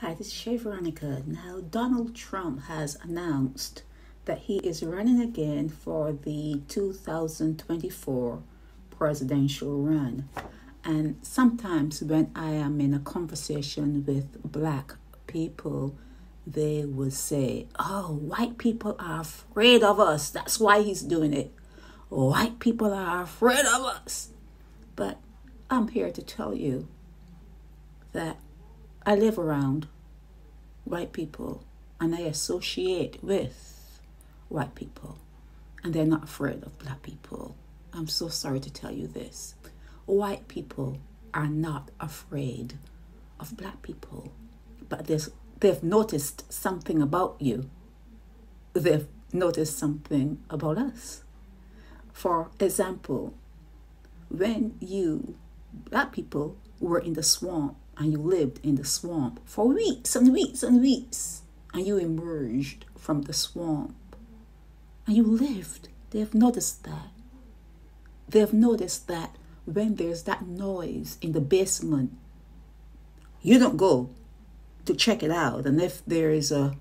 Hi, this is Shay Veronica. Now, Donald Trump has announced that he is running again for the 2024 presidential run. And sometimes when I am in a conversation with black people, they would say, oh, white people are afraid of us. That's why he's doing it. White people are afraid of us. But I'm here to tell you that I live around white people and I associate with white people, and they're not afraid of black people. I'm so sorry to tell you this. White people are not afraid of black people, but they've noticed something about you. They've noticed something about us. For example, when black people were in the swamp, and you lived in the swamp for weeks and weeks and weeks, and you emerged from the swamp, and you lived, they've noticed that. They've noticed that when there's that noise in the basement, you don't go to check it out. And if there is a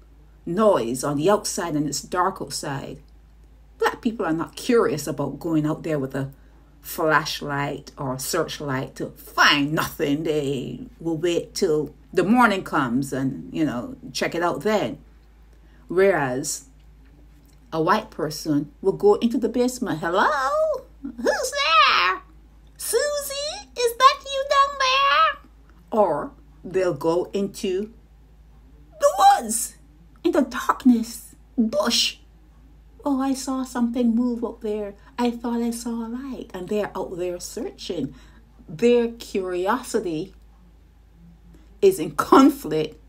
noise on the outside and it's dark outside, black people are not curious about going out there with a flashlight or searchlight to find nothing. They will wait till the morning comes and, check it out then. Whereas a white person will go into the basement. Hello? Who's there? Susie? Is that you down there? Or they'll go into the woods, in the darkness, bush. Oh, I saw something move up there. I thought I saw a light. And they're out there searching. Their curiosity is in conflict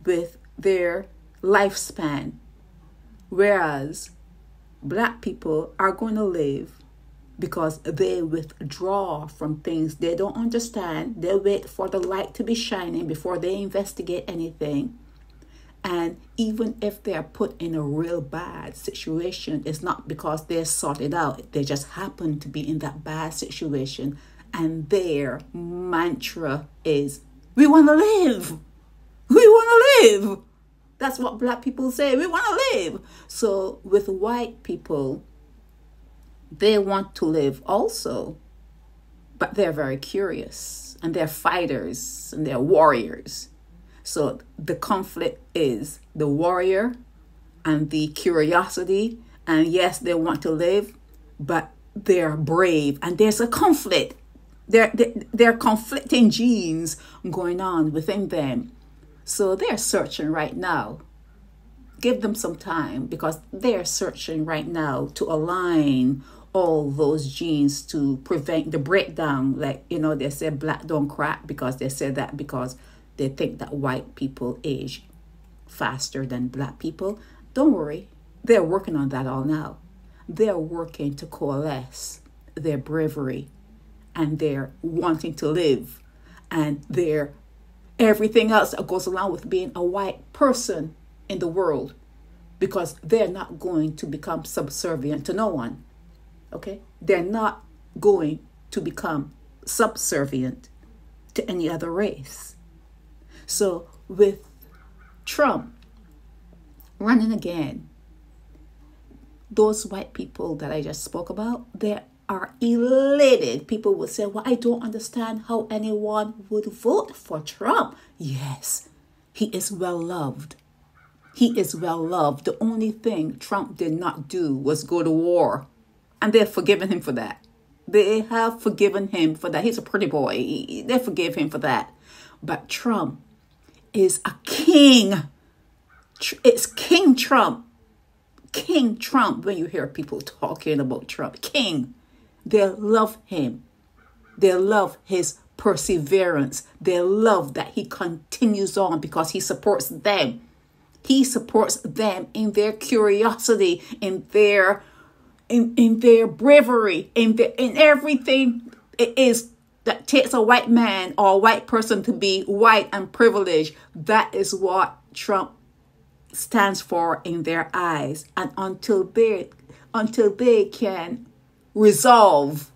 with their lifespan. Whereas black people are going to live because they withdraw from things they don't understand. They wait for the light to be shining before they investigate anything. And even if they're put in a real bad situation, it's not because they're sorted out. They just happen to be in that bad situation. And their mantra is, we want to live. We want to live. That's what black people say. We want to live. So with white people, they want to live also. But they're very curious. And they're fighters. And they're warriors. So the conflict is the warrior and the curiosity. And yes, they want to live, but they're brave. And there's a conflict. There are conflicting genes going on within them. So they're searching right now. Give them some time, because they're searching right now to align all those genes to prevent the breakdown. Like, they say black don't crack because they say that because they think that white people age faster than black people. Don't worry. They're working on that all now. They're working to coalesce their bravery and their wanting to live and their everything else that goes along with being a white person in the world, because they're not going to become subservient to no one. Okay? They're not going to become subservient to any other race. So with Trump running again, those white people that I just spoke about, they are elated. People will say, well, I don't understand how anyone would vote for Trump. Yes, he is well loved. He is well loved. The only thing Trump did not do was go to war. And they've forgiven him for that. They have forgiven him for that. He's a pretty boy. They forgave him for that. But Trump is a king. It's King Trump. King Trump, when you hear people talking about Trump. King. They love him. They love his perseverance. They love that he continues on because he supports them. He supports them in their curiosity, in their bravery, in everything it is that takes a white man or a white person to be white and privileged. That is what Trump stands for in their eyes. And until they can resolve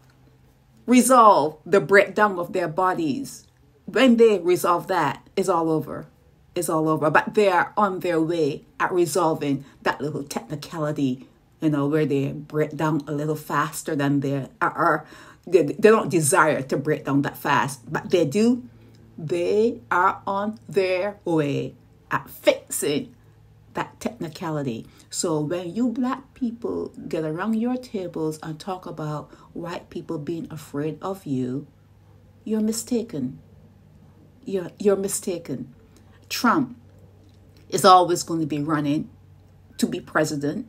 the breakdown of their bodies, when they resolve that, it's all over. is all over. But they are on their way at resolving that little technicality, where they break down a little faster than they don't desire to break down that fast, but they do. They are on their way at fixing that technicality. So when you black people get around your tables and talk about white people being afraid of you, you're mistaken. You're mistaken. Trump is always going to be running to be president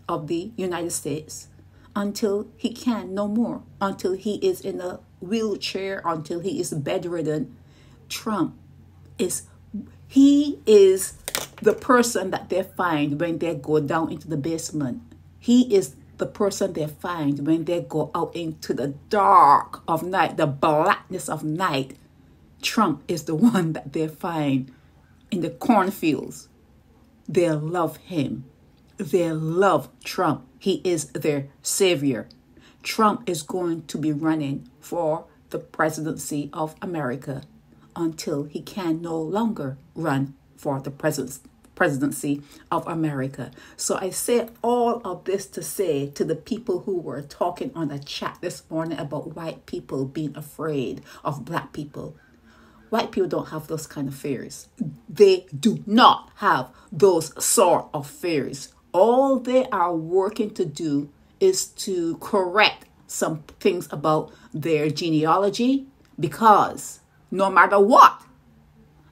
of the United States until he can no more, until he is in a wheelchair, until he is bedridden. Trump is the person that they find when they go down into the basement. He is the person they find when they go out into the dark of night, the blackness of night. Trump is the one that they find in the cornfields. They love him. They love Trump. He is their savior. Trump is going to be running for the presidency of America until he can no longer run for the presidency of America. So I say all of this to say to the people who were talking on the chat this morning about white people being afraid of black people. White people don't have those kind of fears. They do not have those sort of fears. All they are working to do is to correct some things about their genealogy, because no matter what,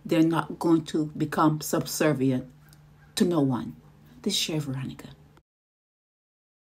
they're not going to become subservient to no one. This is Chef Veronica.